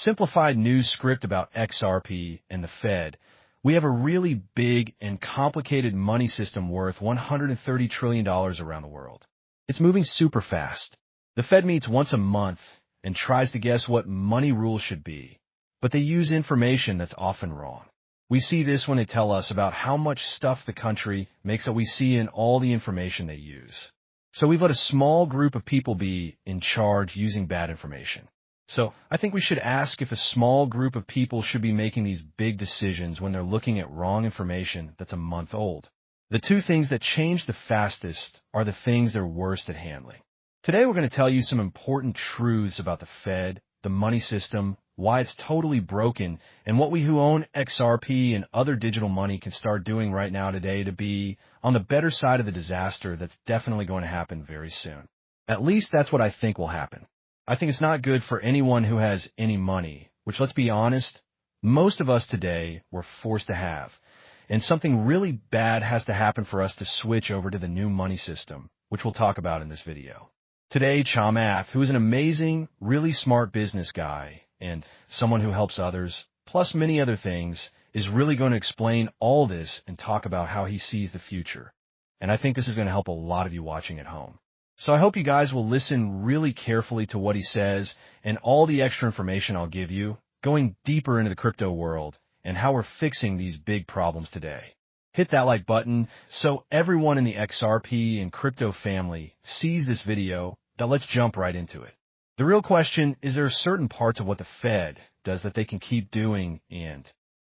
simplified news script about XRP and the Fed, we have a really big and complicated money system worth $130 trillion around the world. It's moving super fast. The Fed meets once a month and tries to guess what money rules should be, but they use information that's often wrong. We see this when they tell us about how much stuff the country makes that we see in all the information they use. So we've let a small group of people be in charge using bad information. So I think we should ask if a small group of people should be making these big decisions when they're looking at wrong information that's a month old. The two things that change the fastest are the things they're worst at handling. Today we're going to tell you some important truths about the Fed, the money system, why it's totally broken, and what we who own XRP and other digital money can start doing right now today to be on the better side of the disaster that's definitely going to happen very soon. At least that's what I think will happen. I think it's not good for anyone who has any money, which, let's be honest, most of us today were forced to have. And something really bad has to happen for us to switch over to the new money system, which we'll talk about in this video. Today, Chamath, who is an amazing, really smart business guy and someone who helps others, plus many other things, is really going to explain all this and talk about how he sees the future. And I think this is going to help a lot of you watching at home. So I hope you guys will listen really carefully to what he says and all the extra information I'll give you, going deeper into the crypto world and how we're fixing these big problems today. Hit that like button so everyone in the XRP and crypto family sees this video. Now let's jump right into it. The real question is, there are certain parts of what the Fed does that they can keep doing, and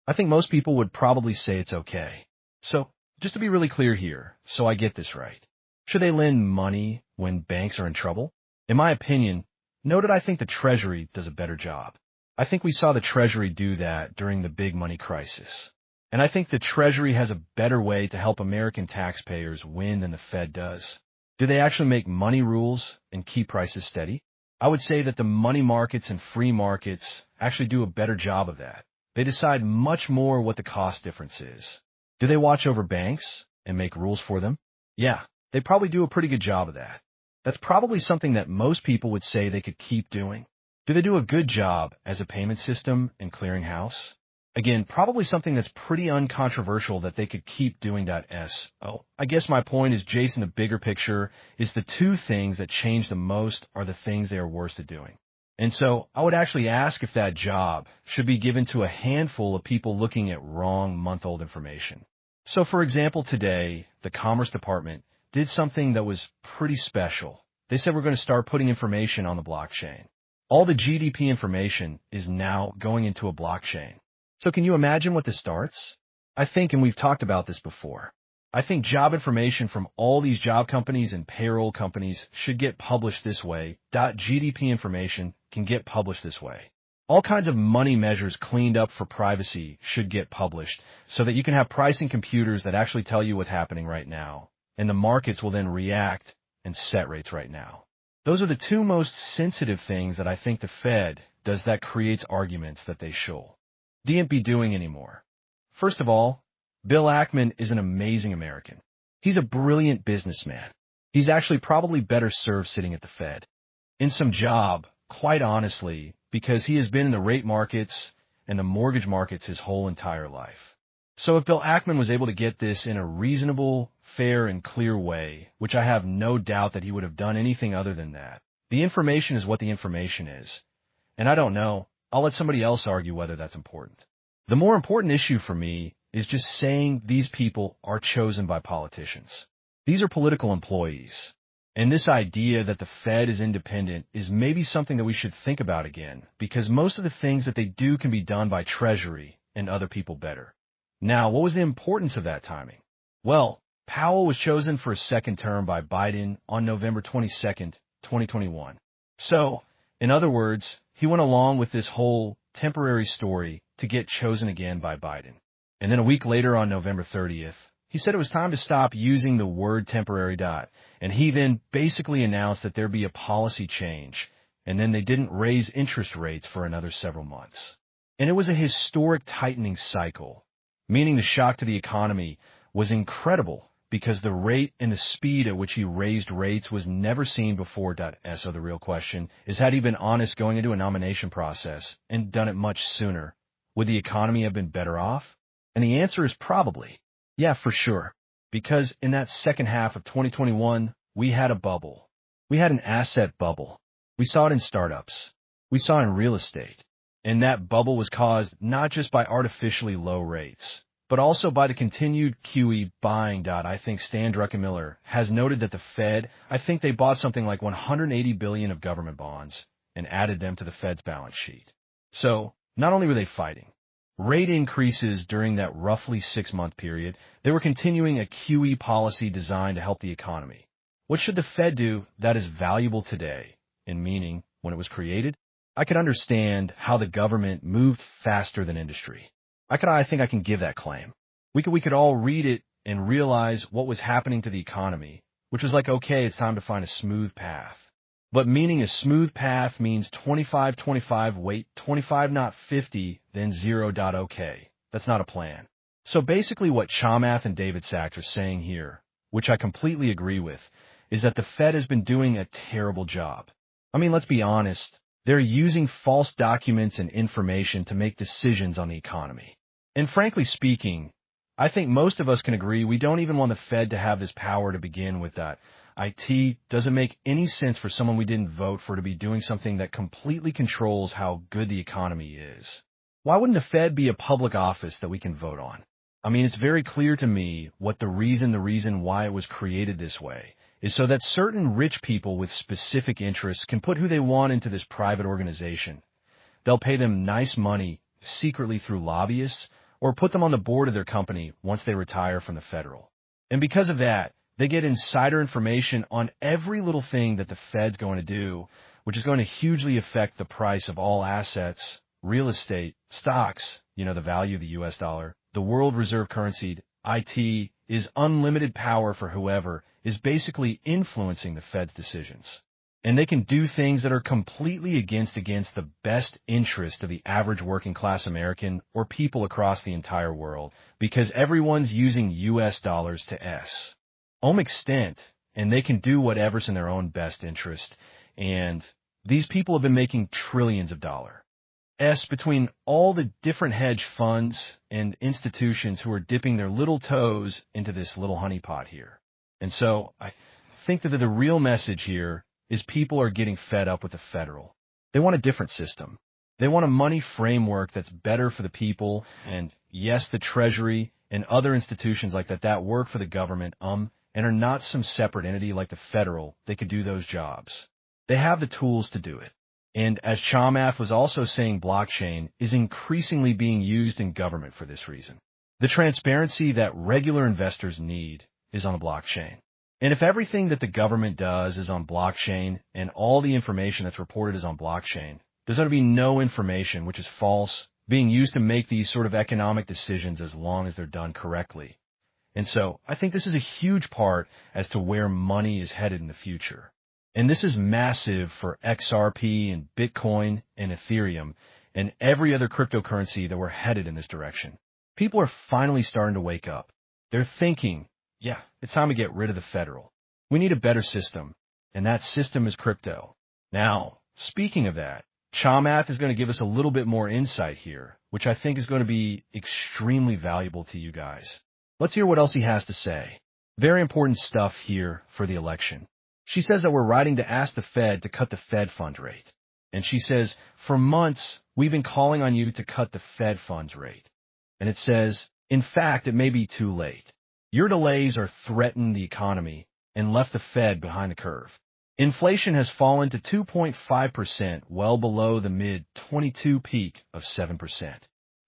I think most people would probably say it's okay. So just to be really clear here, so I get this right. Should they lend money when banks are in trouble? In my opinion, note that I think the Treasury does a better job. I think we saw the Treasury do that during the big money crisis. And I think the Treasury has a better way to help American taxpayers win than the Fed does. Do they actually make money rules and keep prices steady? I would say that the money markets and free markets actually do a better job of that. They decide much more what the cost difference is. Do they watch over banks and make rules for them? Yeah, they probably do a pretty good job of that. That's probably something that most people would say they could keep doing. Do they do a good job as a payment system and clearinghouse? Again, probably something that's pretty uncontroversial that they could keep doing. I guess my point is, Jason, the bigger picture is the two things that change the most are the things they are worst at doing. And so I would actually ask if that job should be given to a handful of people looking at wrong month-old information. So for example, today, the Commerce Department did something that was pretty special. They said we're going to start putting information on the blockchain. All the GDP information is now going into a blockchain. So can you imagine what this starts? I think, and we've talked about this before, I think job information from all these job companies and payroll companies should get published this way. GDP information can get published this way. All kinds of money measures cleaned up for privacy should get published so that you can have pricing computers that actually tell you what's happening right now. And the markets will then react and set rates right now. Those are the two most sensitive things that I think the Fed does that creates arguments that they shouldn't be doing anymore. First of all, Bill Ackman is an amazing American. He's a brilliant businessman. He's actually probably better served sitting at the Fed in some job, quite honestly, because he has been in the rate markets and the mortgage markets his whole entire life. So if Bill Ackman was able to get this in a reasonable, fair, and clear way, which I have no doubt that he would have done anything other than that, the information is what the information is. And I don't know. I'll let somebody else argue whether that's important. The more important issue for me is just saying these people are chosen by politicians. These are political employees. And this idea that the Fed is independent is maybe something that we should think about again, because most of the things that they do can be done by Treasury and other people better. Now, what was the importance of that timing? Well, Powell was chosen for a second term by Biden on November 22nd, 2021. So, in other words, he went along with this whole temporary story to get chosen again by Biden. And then a week later on November 30th, he said it was time to stop using the word temporary. And he then basically announced that there'd be a policy change. And then they didn't raise interest rates for another several months. And it was a historic tightening cycle, meaning the shock to the economy was incredible because the rate and the speed at which he raised rates was never seen before. So the real question is, had he been honest going into a nomination process and done it much sooner, would the economy have been better off? And the answer is probably, yeah, for sure. Because in that second half of 2021, we had a bubble. We had an asset bubble. We saw it in startups. We saw it in real estate. And that bubble was caused not just by artificially low rates, but also by the continued QE buying. I think Stan Druckenmiller has noted that the Fed, I think they bought something like 180 billion of government bonds and added them to the Fed's balance sheet. So not only were they fighting rate increases during that roughly 6-month period, they were continuing a QE policy designed to help the economy. What should the Fed do that is valuable today? In meaning, when it was created, I could understand how the government moved faster than industry. I think I can give that claim. We could all read it and realize what was happening to the economy, which was like, okay, it's time to find a smooth path. But meaning a smooth path means 25-25, wait, 25 not 50, then 0. Okay. That's not a plan. So basically what Chamath and David Sachs are saying here, which I completely agree with, is that the Fed has been doing a terrible job. I mean, let's be honest. They're using false documents and information to make decisions on the economy. And frankly speaking, I think most of us can agree we don't even want the Fed to have this power to begin with. That it doesn't make any sense for someone we didn't vote for to be doing something that completely controls how good the economy is. Why wouldn't the Fed be a public office that we can vote on? I mean, it's very clear to me what the reason why it was created this way is so that certain rich people with specific interests can put who they want into this private organization. They'll pay them nice money secretly through lobbyists or put them on the board of their company once they retire from the federal. And because of that, they get insider information on every little thing that the Fed's going to do, which is going to hugely affect the price of all assets, real estate, stocks, the value of the US dollar, the world reserve currency. IT is unlimited power for whoever is basically influencing the Fed's decisions. And they can do things that are completely against the best interest of the average working class American or people across the entire world because everyone's using US dollars to extent, and they can do whatever's in their own best interest. And these people have been making trillions of dollars between all the different hedge funds and institutions who are dipping their little toes into this little honeypot here. And so I think that the real message here is people are getting fed up with the federal. They want a different system. They want a money framework that's better for the people. And yes, the Treasury and other institutions like that work for the government, and are not some separate entity like the federal. They could do those jobs. They have the tools to do it. And as Chamath was also saying, blockchain is increasingly being used in government for this reason. The transparency that regular investors need is on a blockchain. And if everything that the government does is on blockchain and all the information that's reported is on blockchain, there's going to be no information, which is false, being used to make these sort of economic decisions as long as they're done correctly. And so I think this is a huge part as to where money is headed in the future. And this is massive for XRP and Bitcoin and Ethereum and every other cryptocurrency that we're headed in this direction. People are finally starting to wake up. They're thinking, yeah, it's time to get rid of the federal. We need a better system, and that system is crypto. Now, speaking of that, Chamath is going to give us a little bit more insight here, which I think is going to be extremely valuable to you guys. Let's hear what else he has to say. Very important stuff here for the election. She says that we're writing to ask the Fed to cut the Fed funds rate. And she says, for months, we've been calling on you to cut the Fed funds rate. And it says, in fact, it may be too late. Your delays are threatening the economy and left the Fed behind the curve. Inflation has fallen to 2.5%, well below the mid-22 peak of 7%.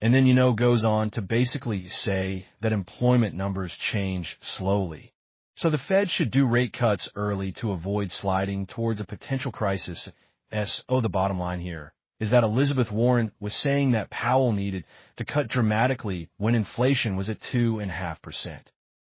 And then, goes on to basically say that employment numbers change slowly. So the Fed should do rate cuts early to avoid sliding towards a potential crisis. The bottom line here is that Elizabeth Warren was saying that Powell needed to cut dramatically when inflation was at 2.5%.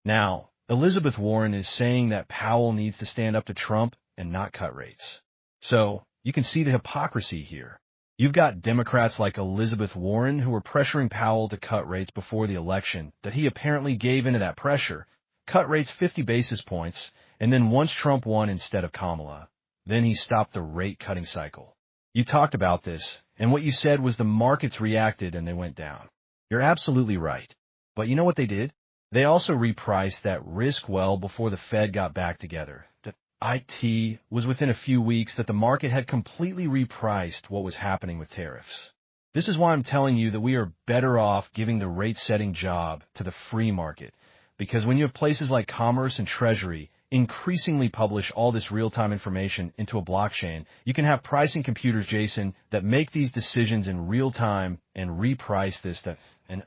Now, Elizabeth Warren is saying that Powell needs to stand up to Trump and not cut rates. So you can see the hypocrisy here. You've got Democrats like Elizabeth Warren who were pressuring Powell to cut rates before the election, that he apparently gave into that pressure. cut rates 50 basis points, and then once Trump won instead of Kamala, then he stopped the rate-cutting cycle. You talked about this, and what you said was the markets reacted and they went down. You're absolutely right. But you know what they did? They also repriced that risk well before the Fed got back together. The IT was within a few weeks that the market had completely repriced what was happening with tariffs. This is why I'm telling you that we are better off giving the rate-setting job to the free market, because when you have places like Commerce and Treasury increasingly publish all this real-time information into a blockchain, you can have pricing computers, Jason, that make these decisions in real time and reprice this stuff. And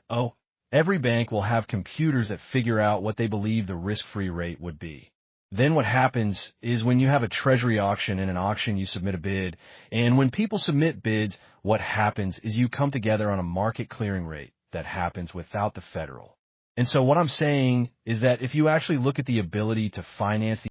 every bank will have computers that figure out what they believe the risk-free rate would be. Then what happens is when you have a treasury auction, in an auction you submit a bid, and when people submit bids, what happens is you come together on a market clearing rate that happens without the federal. And so what I'm saying is that if you actually look at the ability to finance the